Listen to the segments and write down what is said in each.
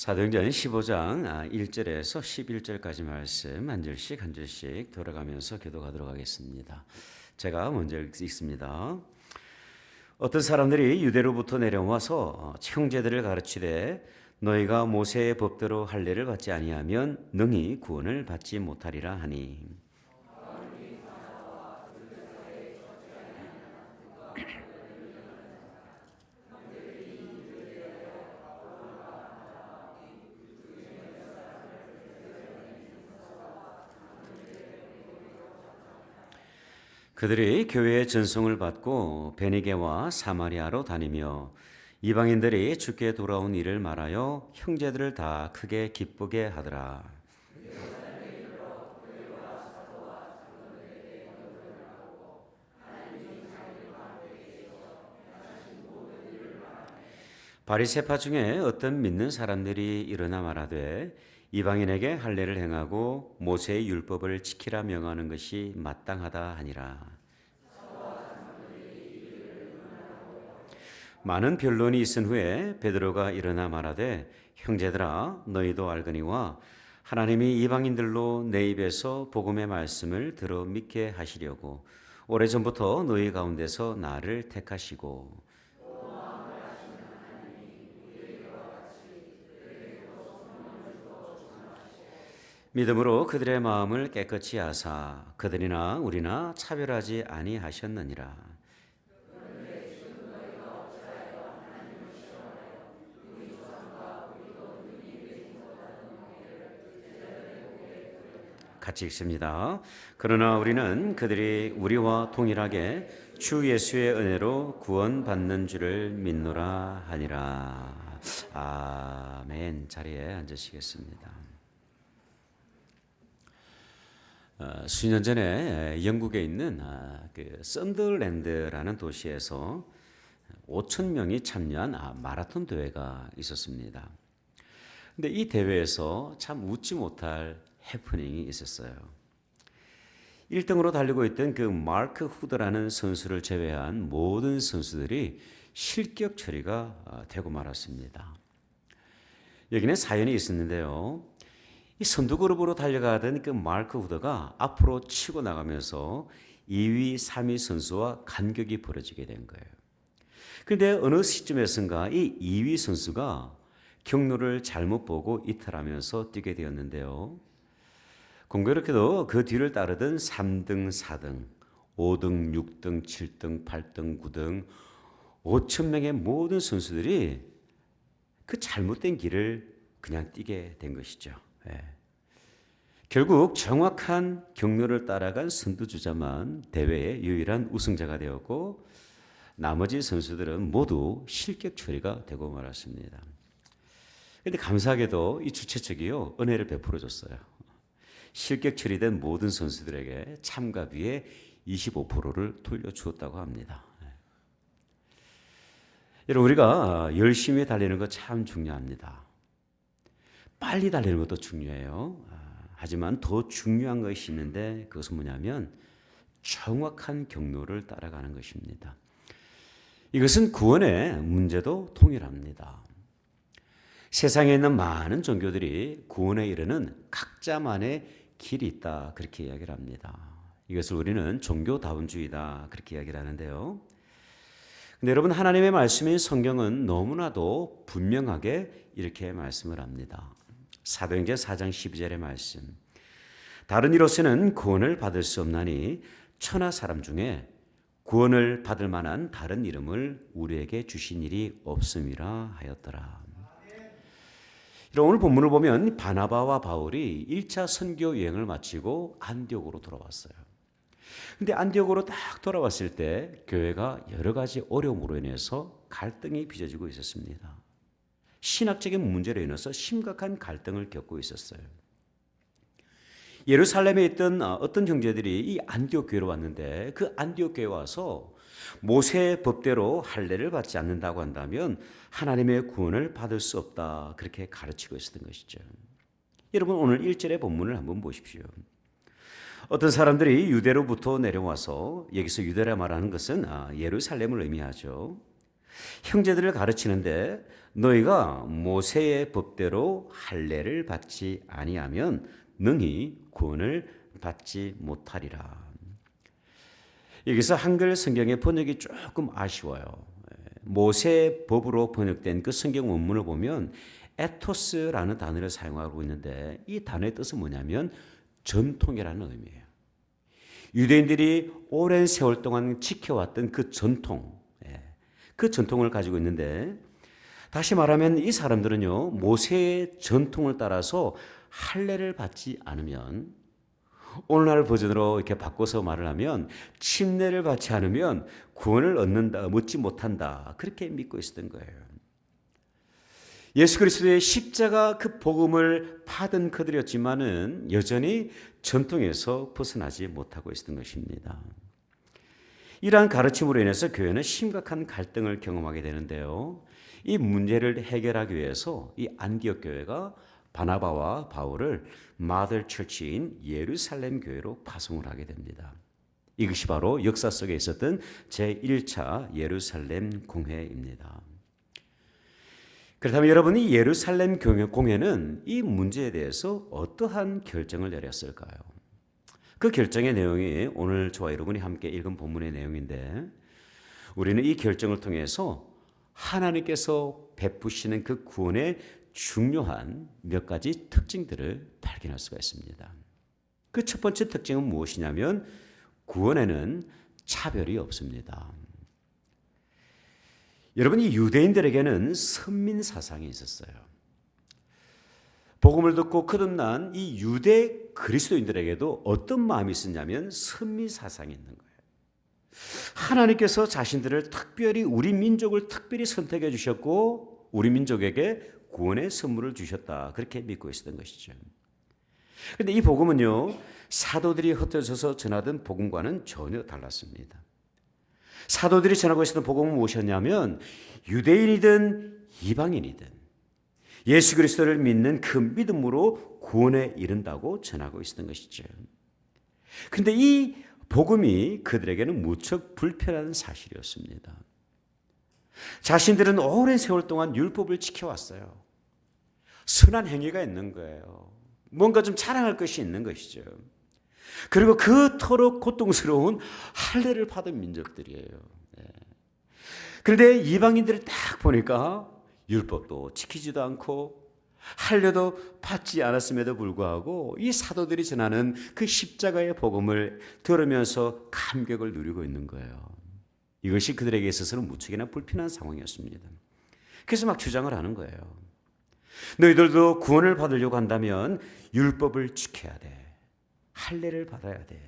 사도행전 15장 1절에서 11절까지 말씀 한 절씩 돌아가면서 기도하도록 하겠습니다. 제가 먼저 읽습니다. 어떤 사람들이 유대로부터 내려와서 형제들을 가르치되 너희가 모세의 법대로 할례를 받지 아니하면 능히 구원을 받지 못하리라 하니 그들이 교회의 전송을 받고 베니게와 사마리아로 다니며 이방인들이 주께 돌아온 일을 말하여 형제들을 다 크게 기쁘게 하더라. 바리새파 중에 어떤 믿는 사람들이 일어나 말하되 이방인에게 할례를 행하고 모세의 율법을 지키라 명하는 것이 마땅하다 하니라. 많은 변론이 있은 후에 베드로가 일어나 말하되 형제들아 너희도 알거니와 하나님이 이방인들로 내 입에서 복음의 말씀을 들어 믿게 하시려고 오래전부터 너희 가운데서 나를 택하시고 믿음으로 그들의 마음을 깨끗이 하사 그들이나 우리나 차별하지 아니하셨느니라. 같이 읽습니다. 그러나 우리는 그들이 우리와 동일하게 주 예수의 은혜로 구원받는 줄을 믿노라 하니라. 아멘. 자리에 앉으시겠습니다. 수년 전에 영국에 있는 그 썬더랜드라는 도시에서 5천 명이 참여한 마라톤 대회가 있었습니다. 근데 이 대회에서 참 웃지 못할 해프닝이 있었어요. 1등으로 달리고 있던 그 마크 후드라는 선수를 제외한 모든 선수들이 실격 처리가 되고 말았습니다. 여기는 사연이 있었는데요. 이 선두 그룹으로 달려가던 그 마크 후드가 앞으로 치고 나가면서 2위, 3위 선수와 간격이 벌어지게 된 거예요. 그런데 어느 시점에선가 이 2위 선수가 경로를 잘못 보고 이탈하면서 뛰게 되었는데요. 공교롭게도 그 뒤를 따르던 3등, 4등, 5등, 6등, 7등, 8등, 9등 5천 명의 모든 선수들이 그 잘못된 길을 그냥 뛰게 된 것이죠. 결국 정확한 경로를 따라간 선두주자만 대회의 유일한 우승자가 되었고 나머지 선수들은 모두 실격 처리가 되고 말았습니다. 그런데 감사하게도 이 주최 측이요 은혜를 베풀어 줬어요. 실격 처리된 모든 선수들에게 참가비의 25%를 돌려주었다고 합니다. 여러분 우리가 열심히 달리는 거 참 중요합니다. 빨리 달리는 것도 중요해요. 하지만 더 중요한 것이 있는데 그것은 뭐냐면 정확한 경로를 따라가는 것입니다. 이것은 구원의 문제도 동일합니다. 세상에 있는 많은 종교들이 구원에 이르는 각자만의 길이 있다 그렇게 이야기를 합니다. 이것을 우리는 종교다원주의다 그렇게 이야기를 하는데요. 근데 여러분 하나님의 말씀인 성경은 너무나도 분명하게 이렇게 말씀을 합니다. 사도행전 4장 12절의 말씀. 다른 이로서는 구원을 받을 수 없나니 천하 사람 중에 구원을 받을 만한 다른 이름을 우리에게 주신 일이 없음이라 하였더라. 오늘 본문을 보면 바나바와 바울이 1차 선교 여행을 마치고 안디옥으로 돌아왔어요. 근데 안디옥으로 딱 돌아왔을 때 교회가 여러 가지 어려움으로 인해서 갈등이 빚어지고 있었습니다. 신학적인 문제로 인해서 심각한 갈등을 겪고 있었어요. 예루살렘에 있던 어떤 형제들이 이 안디옥 교회로 왔는데 그 안디옥 교회에 와서 모세의 법대로 할례를 받지 않는다고 한다면 하나님의 구원을 받을 수 없다 그렇게 가르치고 있었던 것이죠. 여러분 오늘 1절의 본문을 한번 보십시오. 어떤 사람들이 유대로부터 내려와서 여기서 유대라 말하는 것은 예루살렘을 의미하죠. 형제들을 가르치는데 너희가 모세의 법대로 할례를 받지 아니하면 능히 구원을 받지 못하리라. 여기서 한글 성경의 번역이 조금 아쉬워요. 모세 법으로 번역된 그 성경 원문을 보면 에토스라는 단어를 사용하고 있는데 이 단어의 뜻은 뭐냐면 전통이라는 의미예요. 유대인들이 오랜 세월 동안 지켜왔던 그 전통, 그 전통을 가지고 있는데 다시 말하면 이 사람들은요 모세의 전통을 따라서 할례를 받지 않으면 오늘날 버전으로 이렇게 바꿔서 말을 하면 침례를 받지 않으면 구원을 얻지 못한다. 그렇게 믿고 있었던 거예요. 예수 그리스도의 십자가 그 복음을 받은 그들이었지만은 여전히 전통에서 벗어나지 못하고 있었던 것입니다. 이러한 가르침으로 인해서 교회는 심각한 갈등을 경험하게 되는데요. 이 문제를 해결하기 위해서 이 안디옥 교회가 바나바와 바울을 마더 처치인 예루살렘 교회로 파송을 하게 됩니다. 이것이 바로 역사 속에 있었던 제1차 예루살렘 공회입니다. 그렇다면 여러분이 예루살렘 공회는 이 문제에 대해서 어떠한 결정을 내렸을까요? 그 결정의 내용이 오늘 저와 여러분이 함께 읽은 본문의 내용인데 우리는 이 결정을 통해서 하나님께서 베푸시는 그 구원의 중요한 몇 가지 특징들을 발견할 수가 있습니다. 그 첫 번째 특징은 무엇이냐면 구원에는 차별이 없습니다. 여러분, 이 유대인들에게는 선민 사상이 있었어요. 복음을 듣고 거듭난 이 유대 그리스도인들에게도 어떤 마음이 있었냐면 선민 사상이 있는 거예요. 하나님께서 자신들을 특별히 우리 민족을 특별히 선택해 주셨고 우리 민족에게 구원의 선물을 주셨다. 그렇게 믿고 있었던 것이죠. 그런데 이 복음은요. 사도들이 흩어져서 전하던 복음과는 전혀 달랐습니다. 사도들이 전하고 있었던 복음은 무엇이었냐면 유대인이든 이방인이든 예수 그리스도를 믿는 그 믿음으로 구원에 이른다고 전하고 있었던 것이죠. 그런데 이 복음이 그들에게는 무척 불편한 사실이었습니다. 자신들은 오랜 세월 동안 율법을 지켜왔어요. 선한 행위가 있는 거예요. 뭔가 좀 자랑할 것이 있는 것이죠. 그리고 그토록 고통스러운 할례를 받은 민족들이에요. 그런데 이방인들을 딱 보니까 율법도 지키지도 않고 할례도 받지 않았음에도 불구하고 이 사도들이 전하는 그 십자가의 복음을 들으면서 감격을 누리고 있는 거예요. 이것이 그들에게 있어서는 무척이나 불편한 상황이었습니다. 그래서 막 주장을 하는 거예요. 너희들도 구원을 받으려고 한다면 율법을 지켜야 돼. 할례를 받아야 돼.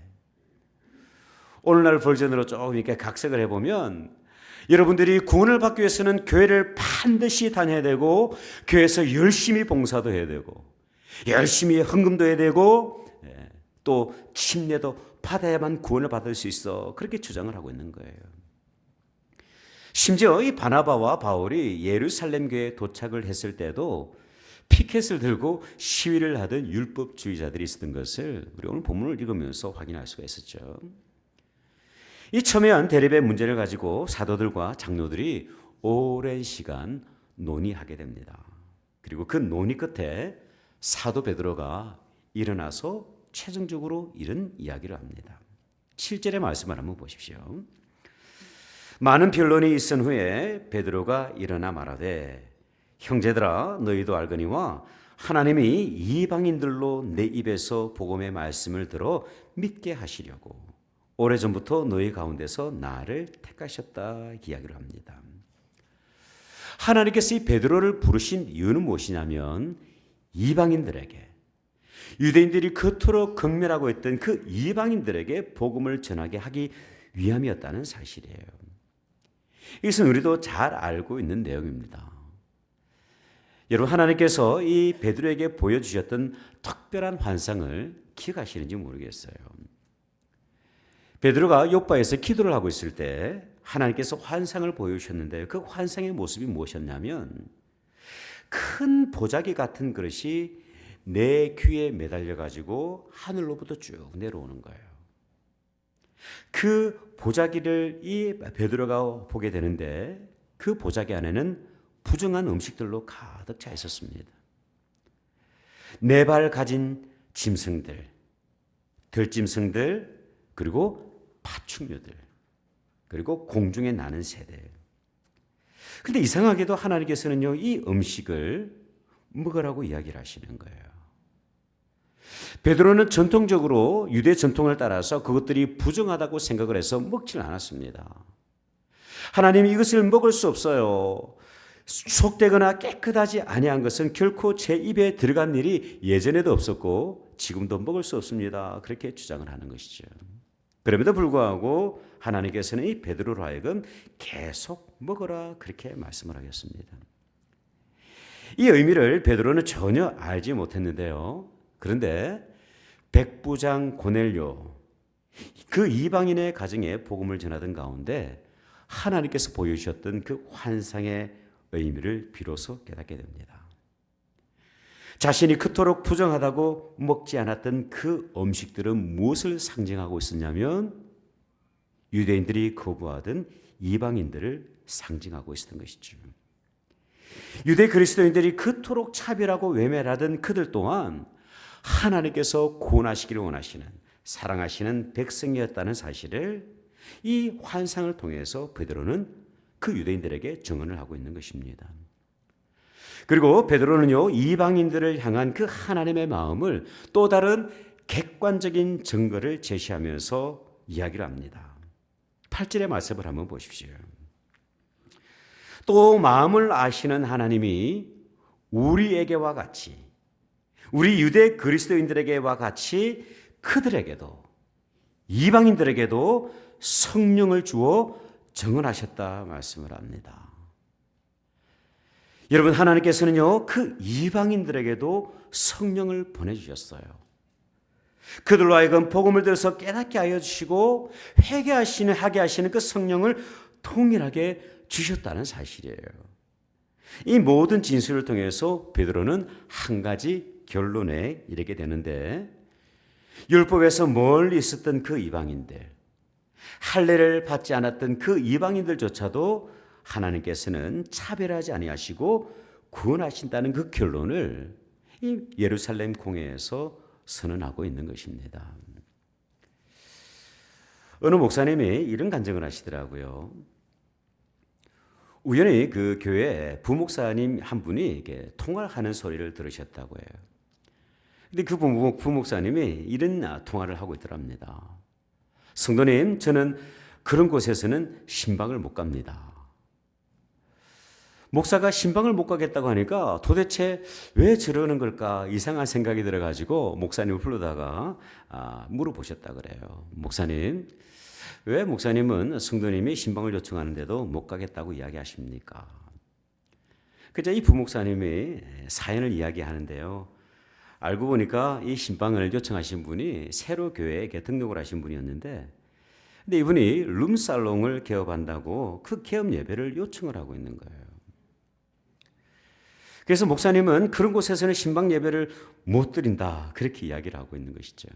오늘날 버전으로 조금 이렇게 각색을 해보면 여러분들이 구원을 받기 위해서는 교회를 반드시 다녀야 되고 교회에서 열심히 봉사도 해야 되고 열심히 헌금도 해야 되고 또 침례도 받아야만 구원을 받을 수 있어. 그렇게 주장을 하고 있는 거예요. 심지어 이 바나바와 바울이 예루살렘 교회에 도착을 했을 때도 피켓을 들고 시위를 하던 율법주의자들이 있었던 것을 우리 오늘 본문을 읽으면서 확인할 수가 있었죠. 이 첨예한 대립의 문제를 가지고 사도들과 장로들이 오랜 시간 논의하게 됩니다. 그리고 그 논의 끝에 사도 베드로가 일어나서 최종적으로 이런 이야기를 합니다. 7절의 말씀을 한번 보십시오. 많은 변론이 있은 후에 베드로가 일어나 말하되 형제들아 너희도 알거니와 하나님이 이방인들로 내 입에서 복음의 말씀을 들어 믿게 하시려고 오래전부터 너희 가운데서 나를 택하셨다 이야기를 합니다. 하나님께서 이 베드로를 부르신 이유는 무엇이냐면 이방인들에게 유대인들이 그토록 경멸하고 있던 그 이방인들에게 복음을 전하게 하기 위함이었다는 사실이에요. 이것은 우리도 잘 알고 있는 내용입니다. 여러분 하나님께서 이 베드로에게 보여주셨던 특별한 환상을 기억하시는지 모르겠어요. 베드로가 요바에서 기도를 하고 있을 때 하나님께서 환상을 보여주셨는데 그 환상의 모습이 무엇이었냐면 큰 보자기 같은 그릇이 내 귀에 매달려 가지고 하늘로부터 쭉 내려오는 거예요. 그 보자기를 이 베드로가 보게 되는데 그 보자기 안에는 부정한 음식들로 가득 차 있었습니다. 네 발 가진 짐승들, 들짐승들, 그리고 파충류들, 그리고 공중에 나는 새들. 근데 이상하게도 하나님께서는요, 이 음식을 먹으라고 이야기를 하시는 거예요. 베드로는 전통적으로 유대 전통을 따라서 그것들이 부정하다고 생각을 해서 먹질 않았습니다. 하나님이 이것을 먹을 수 없어요. 속되거나 깨끗하지 아니한 것은 결코 제 입에 들어간 일이 예전에도 없었고 지금도 먹을 수 없습니다. 그렇게 주장을 하는 것이죠. 그럼에도 불구하고 하나님께서는 이 베드로로 하여금 계속 먹어라 그렇게 말씀을 하겠습니다. 이 의미를 베드로는 전혀 알지 못했는데요. 그런데 백부장 고넬료, 그 이방인의 가정에 복음을 전하던 가운데 하나님께서 보여주셨던 그 환상의 의미를 비로소 깨닫게 됩니다. 자신이 그토록 부정하다고 먹지 않았던 그 음식들은 무엇을 상징하고 있었냐면 유대인들이 거부하던 이방인들을 상징하고 있었던 것이죠. 유대 그리스도인들이 그토록 차별하고 외면하던 그들 또한 하나님께서 구원하시기를 원하시는 사랑하시는 백성이었다는 사실을 이 환상을 통해서 베드로는 그 유대인들에게 증언을 하고 있는 것입니다. 그리고 베드로는요, 이방인들을 향한 그 하나님의 마음을 또 다른 객관적인 증거를 제시하면서 이야기를 합니다. 8절의 말씀을 한번 보십시오. 또 마음을 아시는 하나님이 우리에게와 같이, 우리 유대 그리스도인들에게와 같이 그들에게도 이방인들에게도 성령을 주어 증언하셨다 말씀을 합니다. 여러분, 하나님께서는요, 그 이방인들에게도 성령을 보내주셨어요. 그들로 하여금 복음을 들어서 깨닫게 하여 주시고 하게 하시는 그 성령을 동일하게 주셨다는 사실이에요. 이 모든 진술을 통해서 베드로는 한 가지 결론에 이르게 되는데, 율법에서 멀리 있었던 그 이방인들, 할례를 받지 않았던 그 이방인들조차도 하나님께서는 차별하지 아니하시고 구원하신다는 그 결론을 이 예루살렘 공회에서 선언하고 있는 것입니다. 어느 목사님이 이런 간증을 하시더라고요. 우연히 그 교회에 부목사님 한 분이 이렇게 통화를 하는 소리를 들으셨다고 해요. 근데 그 부목사님이 이런 통화를 하고 있더랍니다. 성도님, 저는 그런 곳에서는 신방을 못 갑니다. 목사가 신방을 못 가겠다고 하니까 도대체 왜 저러는 걸까 이상한 생각이 들어가지고 목사님을 불러다가 물어보셨다 그래요. 목사님, 왜 목사님은 성도님이 신방을 요청하는데도 못 가겠다고 이야기하십니까? 그저 이 부목사님이 사연을 이야기하는데요. 알고 보니까 이 신방을 요청하신 분이 새로 교회에 등록을 하신 분이었는데, 근데 이분이 룸살롱을 개업한다고 그 개업 예배를 요청을 하고 있는 거예요. 그래서 목사님은 그런 곳에서는 신방 예배를 못 드린다 그렇게 이야기를 하고 있는 것이죠.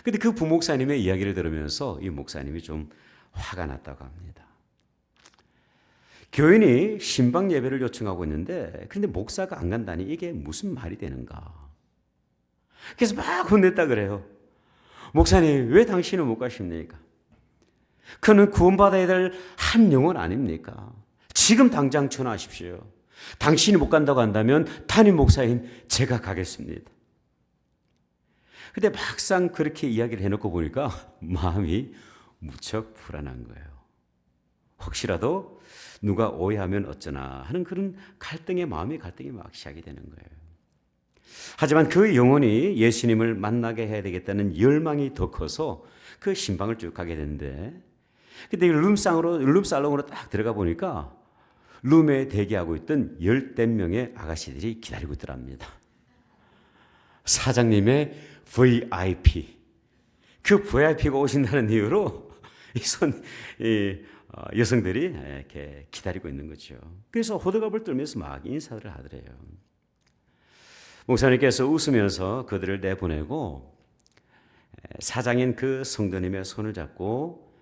그런데 그 부목사님의 이야기를 들으면서 이 목사님이 좀 화가 났다고 합니다. 교인이 신방 예배를 요청하고 있는데 그런데 목사가 안 간다니 이게 무슨 말이 되는가. 그래서 막 혼냈다 그래요. 목사님, 왜 당신은 못 가십니까? 그는 구원받아야 될 한 영혼 아닙니까? 지금 당장 전화하십시오. 당신이 못 간다고 한다면 담임 목사인 제가 가겠습니다. 근데 막상 그렇게 이야기를 해놓고 보니까 마음이 무척 불안한 거예요. 혹시라도 누가 오해하면 어쩌나 하는 그런 갈등이 막 시작이 되는 거예요. 하지만 그 영혼이 예수님을 만나게 해야 되겠다는 열망이 더 커서 그 신방을 쭉 가게 되는데, 근데 룸살롱으로 딱 들어가 보니까 룸에 대기하고 있던 10명의 아가씨들이 기다리고 있더랍니다. 사장님의 VIP. 그 VIP가 오신다는 이유로 여성들이 이렇게 기다리고 있는 거죠. 그래서 호들갑을 떨면서 막 인사를 하더래요. 목사님께서 웃으면서 그들을 내보내고 사장인 그 성도님의 손을 잡고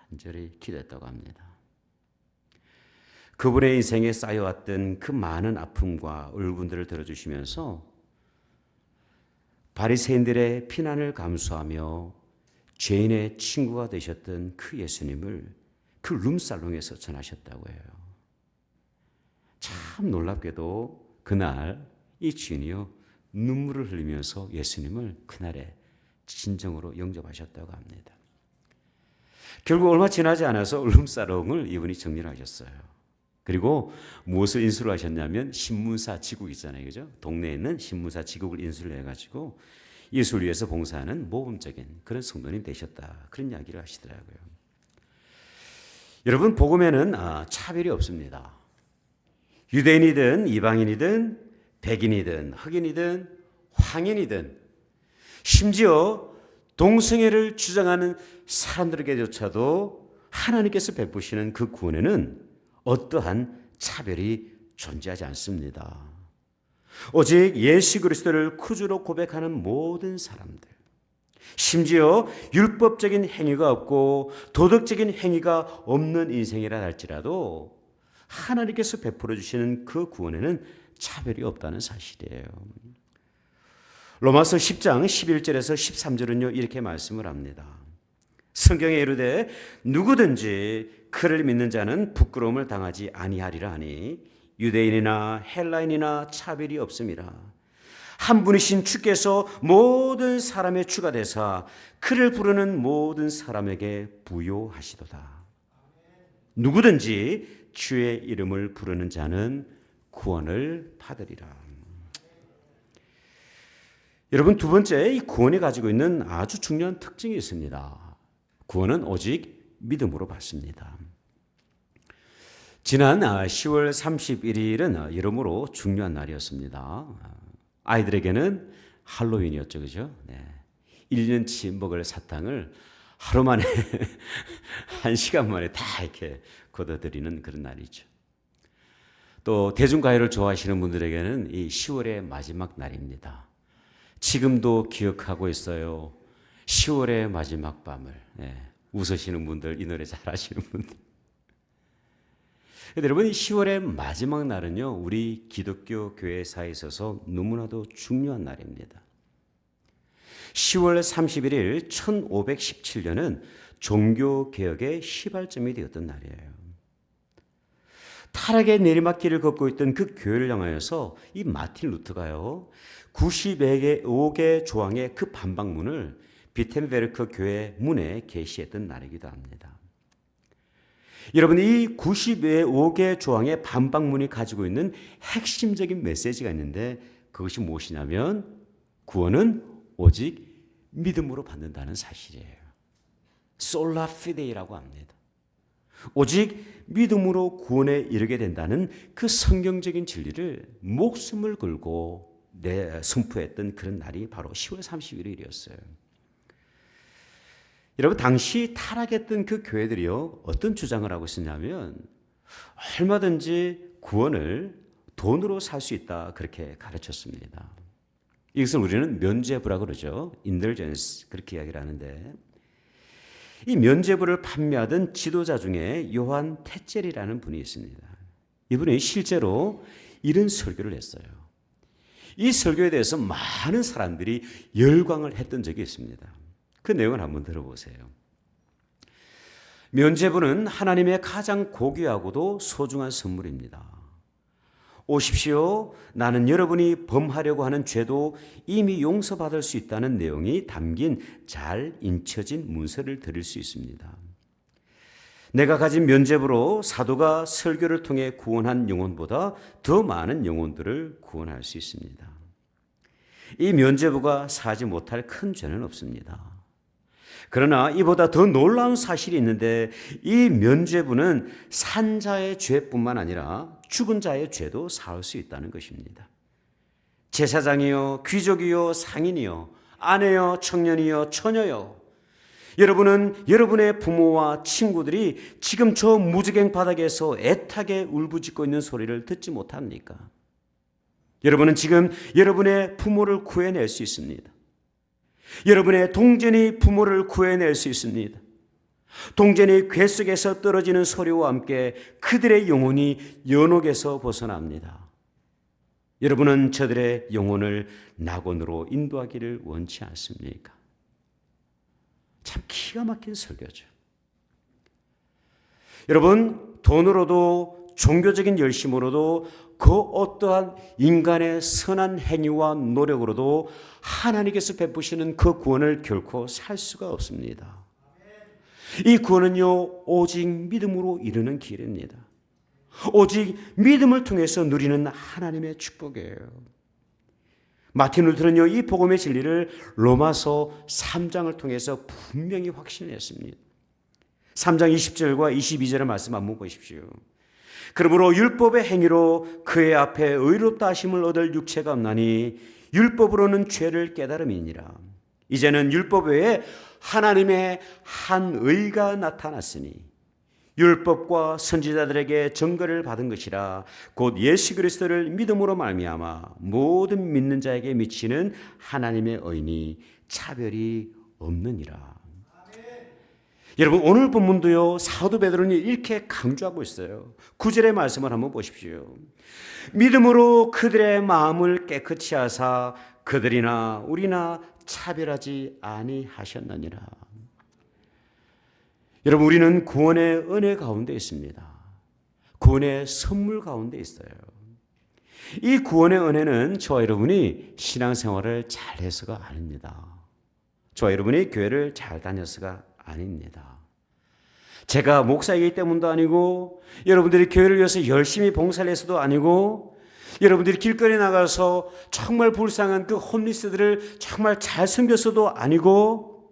간절히 기도했다고 합니다. 그분의 인생에 쌓여왔던 그 많은 아픔과 울분들을 들어주시면서 바리새인들의 피난을 감수하며 죄인의 친구가 되셨던 그 예수님을 그 룸살롱에서 전하셨다고 해요. 참 놀랍게도 그날 이 주인이요 눈물을 흘리면서 예수님을 그날에 진정으로 영접하셨다고 합니다. 결국 얼마 지나지 않아서 룸살롱을 이분이 정리하셨어요. 그리고 무엇을 인수를 하셨냐면 신문사 지국 있잖아요, 그죠? 동네에 있는 신문사 지국을 인수를 해가지고 예수를 위해서 봉사하는 모범적인 그런 성도님 되셨다, 그런 이야기를 하시더라고요. 여러분, 복음에는 차별이 없습니다. 유대인이든 이방인이든 백인이든 흑인이든 황인이든 심지어 동성애를 주장하는 사람들에게조차도 하나님께서 베푸시는 그 구원에는 어떠한 차별이 존재하지 않습니다. 오직 예수 그리스도를 구주로 고백하는 모든 사람들, 심지어 율법적인 행위가 없고 도덕적인 행위가 없는 인생이라 할지라도 하나님께서 베풀어 주시는 그 구원에는 차별이 없다는 사실이에요. 로마서 10장 11절에서 13절은요 이렇게 말씀을 합니다. 성경에 이르되 누구든지 그를 믿는 자는 부끄러움을 당하지 아니하리라 하니 유대인이나 헬라인이나 차별이 없음이라. 한 분이신 주께서 모든 사람의 주가 되사 그를 부르는 모든 사람에게 부요하시도다. 누구든지 주의 이름을 부르는 자는 구원을 받으리라. 여러분, 두 번째, 이 구원이 가지고 있는 아주 중요한 특징이 있습니다. 구원은 오직 믿음으로 받습니다. 지난 10월 31일은 여러모로 중요한 날이었습니다. 아이들에게는 할로윈이었죠, 그죠? 네. 1년치 먹을 사탕을 하루 만에, 1시간 만에 다 이렇게 걷어들이는 그런 날이죠. 또 대중가요를 좋아하시는 분들에게는 이 10월의 마지막 날입니다. 지금도 기억하고 있어요. 10월의 마지막 밤을. 네. 웃으시는 분들, 이 노래 잘 아시는 분들. 근데 여러분, 10월의 마지막 날은요, 우리 기독교 교회사에 있어서 너무나도 중요한 날입니다. 10월 31일 1517년은 종교개혁의 시발점이 되었던 날이에요. 타락의 내리막길을 걷고 있던 그 교회를 향하여서 이 마틴 루터가요, 95개 조항의 그 반박문을 비텐베르크 교회 문에 게시했던 날이기도 합니다. 여러분, 이 95개 조항의 반박문이 가지고 있는 핵심적인 메시지가 있는데 그것이 무엇이냐면 구원은 오직 믿음으로 받는다는 사실이에요. 솔라 피데이라고 합니다. 오직 믿음으로 구원에 이르게 된다는 그 성경적인 진리를 목숨을 걸고 선포했던 그런 날이 바로 10월 31일이었어요. 여러분, 당시 타락했던 그 교회들이요, 어떤 주장을 하고 있었냐면 얼마든지 구원을 돈으로 살 수 있다, 그렇게 가르쳤습니다. 이것을 우리는 면죄부라고 그러죠. indulgence, 그렇게 이야기를 하는데, 이 면죄부를 판매하던 지도자 중에 요한 테첼이라는 분이 있습니다. 이분이 실제로 이런 설교를 했어요. 이 설교에 대해서 많은 사람들이 열광을 했던 적이 있습니다. 그 내용을 한번 들어보세요. 면죄부는 하나님의 가장 고귀하고도 소중한 선물입니다. 오십시오. 나는 여러분이 범하려고 하는 죄도 이미 용서받을 수 있다는 내용이 담긴 잘 인쳐진 문서를 드릴 수 있습니다. 내가 가진 면죄부로 사도가 설교를 통해 구원한 영혼보다 더 많은 영혼들을 구원할 수 있습니다. 이 면죄부가 사지 못할 큰 죄는 없습니다. 그러나 이보다 더 놀라운 사실이 있는데, 이 면죄부는 산 자의 죄뿐만 아니라 죽은 자의 죄도 사할 수 있다는 것입니다. 제사장이요, 귀족이요, 상인이요, 아내요, 청년이요, 처녀요, 여러분은 여러분의 부모와 친구들이 지금 저 무지갱 바닥에서 애타게 울부짖고 있는 소리를 듣지 못합니까? 여러분은 지금 여러분의 부모를 구해낼 수 있습니다. 여러분의 동전이 부모를 구해낼 수 있습니다. 동전이 궤 속에서 떨어지는 소리와 함께 그들의 영혼이 연옥에서 벗어납니다. 여러분은 저들의 영혼을 낙원으로 인도하기를 원치 않습니까? 참 기가 막힌 설교죠. 여러분, 돈으로도 종교적인 열심으로도 그 어떠한 인간의 선한 행위와 노력으로도 하나님께서 베푸시는 그 구원을 결코 살 수가 없습니다. 이 구원은요, 오직 믿음으로 이르는 길입니다. 오직 믿음을 통해서 누리는 하나님의 축복이에요. 마틴 루터는요, 이 복음의 진리를 로마서 3장을 통해서 분명히 확신했습니다. 3장 20절과 22절의 말씀 한번 보십시오. 그러므로 율법의 행위로 그의 앞에 의롭다 하심을 얻을 육체가 없나니 율법으로는 죄를 깨달음이니라. 이제는 율법 외에 하나님의 한 의가 나타났으니 율법과 선지자들에게 증거를 받은 것이라. 곧 예수 그리스도를 믿음으로 말미암아 모든 믿는 자에게 미치는 하나님의 의니 차별이 없느니라. 여러분, 오늘 본문도요, 사도 베드로는 이렇게 강조하고 있어요. 9절의 말씀을 한번 보십시오. 믿음으로 그들의 마음을 깨끗이 하사 그들이나 우리나 차별하지 아니하셨느니라. 여러분, 우리는 구원의 은혜 가운데 있습니다. 구원의 선물 가운데 있어요. 이 구원의 은혜는 저와 여러분이 신앙생활을 잘해서가 아닙니다. 저와 여러분이 교회를 잘 다녀서가 아닙니다. 제가 목사이기 때문도 아니고, 여러분들이 교회를 위해서 열심히 봉사를 해서도 아니고, 여러분들이 길거리에 나가서 정말 불쌍한 그 홈리스들을 정말 잘 섬겼어도 아니고,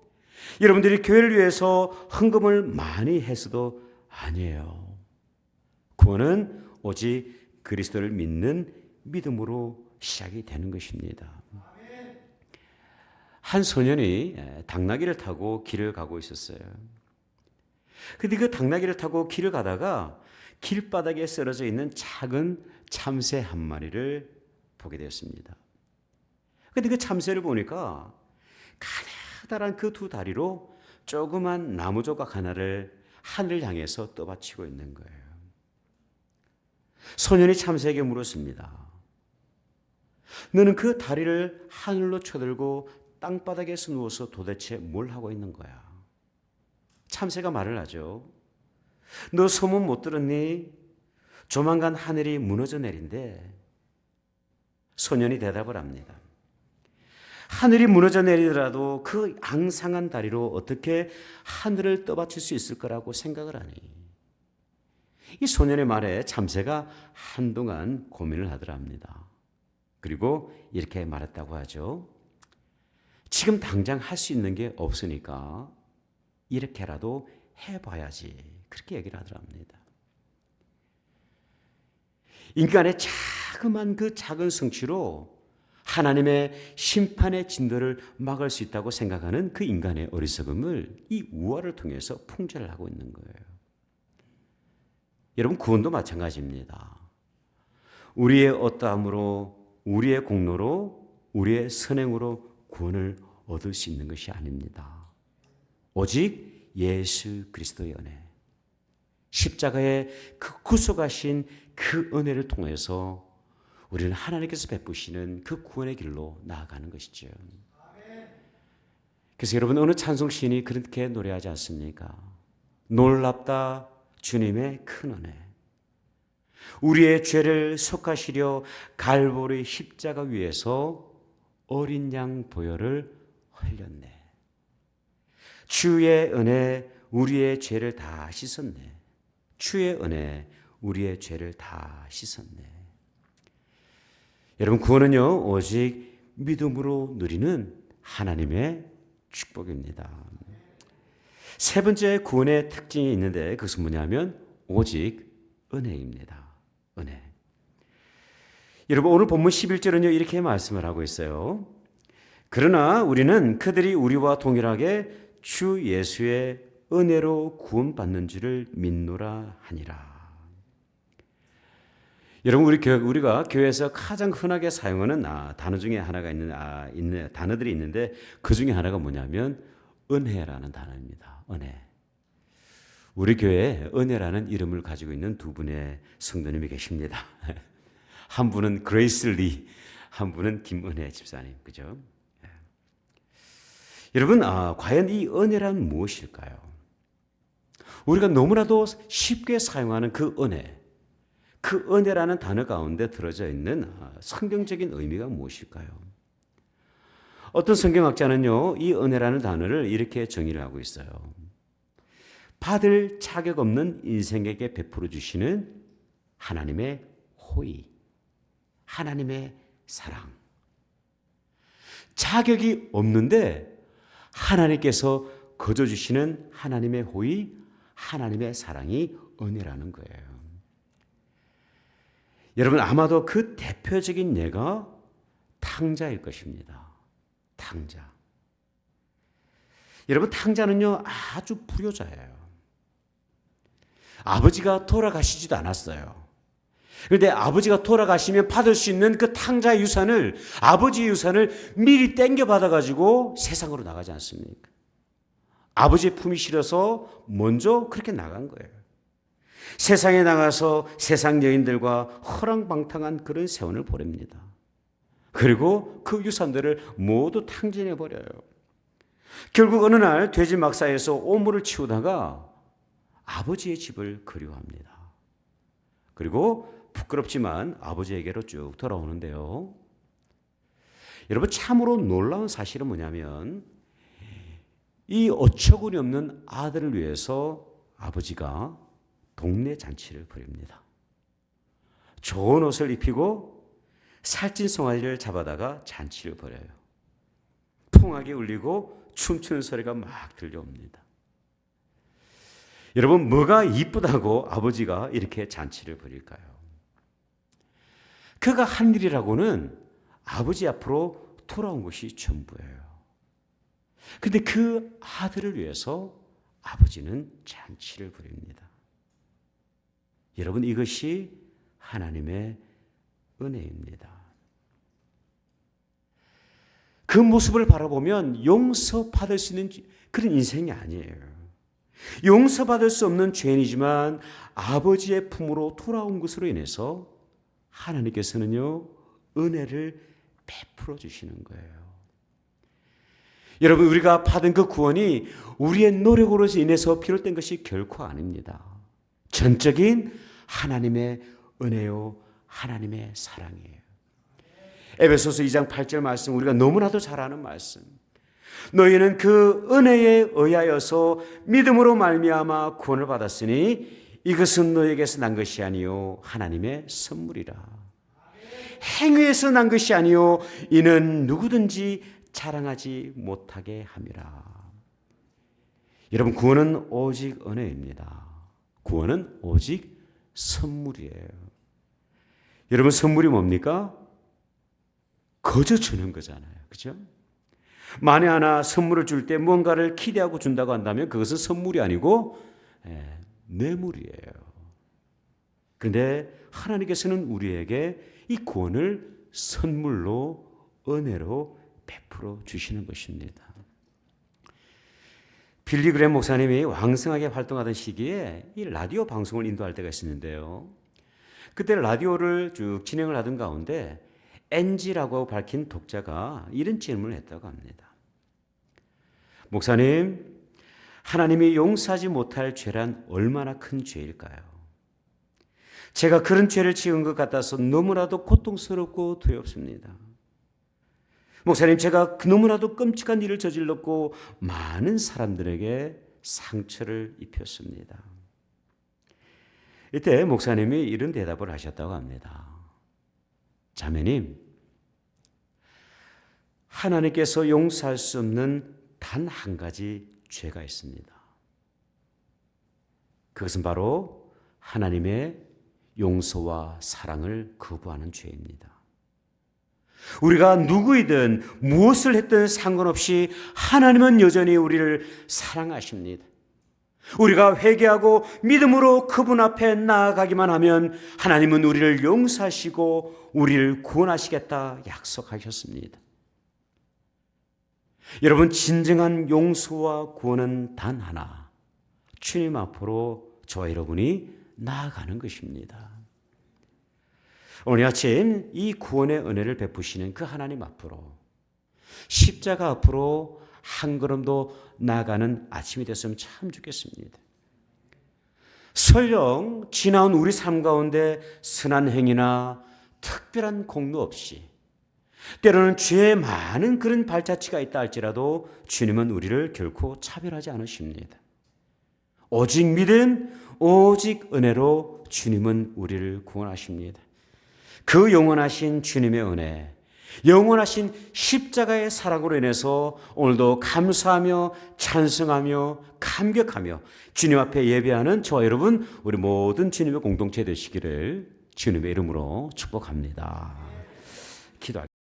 여러분들이 교회를 위해서 헌금을 많이 했어도 아니에요. 구원은 오직 그리스도를 믿는 믿음으로 시작이 되는 것입니다. 한 소년이 당나귀를 타고 길을 가고 있었어요. 근데 그 당나귀를 타고 길을 가다가 길바닥에 쓰러져 있는 작은 참새 한 마리를 보게 되었습니다. 근데 그 참새를 보니까 가느다란 그 두 다리로 조그만 나무 조각 하나를 하늘을 향해서 떠받치고 있는 거예요. 소년이 참새에게 물었습니다. 너는 그 다리를 하늘로 쳐들고 땅바닥에서 누워서 도대체 뭘 하고 있는 거야? 참새가 말을 하죠. 너 소문 못 들었니? 조만간 하늘이 무너져 내린대. 소년이 대답을 합니다. 하늘이 무너져 내리더라도 그 앙상한 다리로 어떻게 하늘을 떠받칠 수 있을 거라고 생각을 하니? 이 소년의 말에 참새가 한동안 고민을 하더랍니다. 그리고 이렇게 말했다고 하죠. 지금 당장 할 수 있는 게 없으니까 이렇게라도 해봐야지. 그렇게 얘기를 하더랍니다. 인간의 자그만 그 작은 성취로 하나님의 심판의 진도를 막을 수 있다고 생각하는 그 인간의 어리석음을 이 우화를 통해서 풍자를 하고 있는 거예요. 여러분, 구원도 마찬가지입니다. 우리의 어떠함으로, 우리의 공로로, 우리의 선행으로 구원을 얻을 수 있는 것이 아닙니다. 오직 예수 그리스도의 은혜, 십자가의 그 구속하신 그 은혜를 통해서 우리는 하나님께서 베푸시는 그 구원의 길로 나아가는 것이죠. 그래서 여러분, 어느 찬송시인이 그렇게 노래하지 않습니까? 놀랍다 주님의 큰 은혜, 우리의 죄를 속하시려 갈보리 십자가 위에서 어린 양 보혈을 흘렸네. 주의 은혜 우리의 죄를 다 씻었네. 주의 은혜 우리의 죄를 다 씻었네. 여러분, 구원은요, 오직 믿음으로 누리는 하나님의 축복입니다. 세 번째 구원의 특징이 있는데 그것은 뭐냐면 오직 은혜입니다. 은혜. 여러분, 오늘 본문 11절은요, 이렇게 말씀을 하고 있어요. 그러나 우리는 그들이 우리와 동일하게 주 예수의 은혜로 구원받는 줄을 믿노라 하니라. 여러분, 우리가 교회에서 가장 흔하게 사용하는 단어 중에 하나가 있는 단어들이 있는데 그 중에 하나가 뭐냐면 은혜라는 단어입니다. 은혜. 우리 교회에 은혜라는 이름을 가지고 있는 두 분의 성도님이 계십니다. 한 분은 그레이스 리, 한 분은 김은혜 집사님. 그죠? 여러분, 과연 이 은혜란 무엇일까요? 우리가 너무나도 쉽게 사용하는 그 은혜, 그 은혜라는 단어 가운데 들어져 있는 성경적인 의미가 무엇일까요? 어떤 성경학자는요, 이 은혜라는 단어를 이렇게 정의를 하고 있어요. 받을 자격 없는 인생에게 베풀어 주시는 하나님의 호의, 하나님의 사랑. 자격이 없는데 하나님께서 거저 주시는 하나님의 호의, 하나님의 사랑이 은혜라는 거예요. 여러분, 아마도 그 대표적인 예가 탕자일 것입니다. 탕자. 여러분, 탕자는요 아주 불효자예요. 아버지가 돌아가시지도 않았어요. 그런데 아버지가 돌아가시면 받을 수 있는 그 탕자의 유산을, 아버지의 유산을 미리 땡겨 받아가지고 세상으로 나가지 않습니까? 아버지의 품이 싫어서 먼저 그렇게 나간 거예요. 세상에 나가서 세상 여인들과 허랑방탕한 그런 세원을 보냅니다. 그리고 그 유산들을 모두 탕진해 버려요. 결국 어느 날 돼지 막사에서 오물을 치우다가 아버지의 집을 그리워합니다. 그리고 부끄럽지만 아버지에게로 쭉 돌아오는데요. 여러분, 참으로 놀라운 사실은 뭐냐면 이 어처구니 없는 아들을 위해서 아버지가 동네 잔치를 벌입니다. 좋은 옷을 입히고 살찐 송아지를 잡아다가 잔치를 벌여요. 통하게 울리고 춤추는 소리가 막 들려옵니다. 여러분, 뭐가 이쁘다고 아버지가 이렇게 잔치를 벌일까요? 그가 한 일이라고는 아버지 앞으로 돌아온 것이 전부예요. 그런데 그 아들을 위해서 아버지는 잔치를 벌입니다. 여러분, 이것이 하나님의 은혜입니다. 그 모습을 바라보면 용서받을 수 있는 그런 인생이 아니에요. 용서받을 수 없는 죄인이지만 아버지의 품으로 돌아온 것으로 인해서 하나님께서는요, 은혜를 베풀어 주시는 거예요. 여러분, 우리가 받은 그 구원이 우리의 노력으로 인해서 비롯된 것이 결코 아닙니다. 전적인 하나님의 은혜요, 하나님의 사랑이에요. 에베소서 2장 8절 말씀, 우리가 너무나도 잘 아는 말씀. 너희는 그 은혜에 의하여서 믿음으로 말미암아 구원을 받았으니 이것은 너희에게서 난 것이 아니요 하나님의 선물이라. 행위에서 난 것이 아니요 이는 누구든지 자랑하지 못하게 함이라. 여러분, 구원은 오직 은혜입니다. 구원은 오직 선물이에요. 여러분, 선물이 뭡니까? 거저 주는 거잖아요. 그렇죠? 만에 하나 선물을 줄 때 뭔가를 기대하고 준다고 한다면 그것은 선물이 아니고 뇌물이에요. 그런데 하나님께서는 우리에게 이 구원을 선물로, 은혜로 베풀어 주시는 것입니다. 빌리 그램 목사님이 왕성하게 활동하던 시기에 이 라디오 방송을 인도할 때가 있었는데요. 그때 라디오를 쭉 진행을 하던 가운데 NG라고 밝힌 독자가 이런 질문을 했다고 합니다. 목사님, 하나님이 용서하지 못할 죄란 얼마나 큰 죄일까요? 제가 그런 죄를 지은 것 같아서 너무나도 고통스럽고 두렵습니다. 목사님, 제가 너무나도 끔찍한 일을 저질렀고 많은 사람들에게 상처를 입혔습니다. 이때 목사님이 이런 대답을 하셨다고 합니다. 자매님, 하나님께서 용서할 수 없는 단 한 가지 죄가 있습니다. 그것은 바로 하나님의 용서와 사랑을 거부하는 죄입니다. 우리가 누구이든 무엇을 했든 상관없이 하나님은 여전히 우리를 사랑하십니다. 우리가 회개하고 믿음으로 그분 앞에 나아가기만 하면 하나님은 우리를 용서하시고 우리를 구원하시겠다 약속하셨습니다. 여러분, 진정한 용서와 구원은 단 하나, 주님 앞으로 저와 여러분이 나아가는 것입니다. 오늘 아침 이 구원의 은혜를 베푸시는 그 하나님 앞으로 십자가 앞으로 한 걸음 더 나아가는 아침이 됐으면 참 좋겠습니다. 설령 지나온 우리 삶 가운데 선한 행위나 특별한 공로 없이 때로는 죄의 많은 그런 발자취가 있다 할지라도 주님은 우리를 결코 차별하지 않으십니다. 오직 믿음, 오직 은혜로 주님은 우리를 구원하십니다. 그 영원하신 주님의 은혜, 영원하신 십자가의 사랑으로 인해서 오늘도 감사하며 찬송하며 감격하며 주님 앞에 예배하는 저와 여러분, 우리 모든 주님의 공동체 되시기를 주님의 이름으로 축복합니다.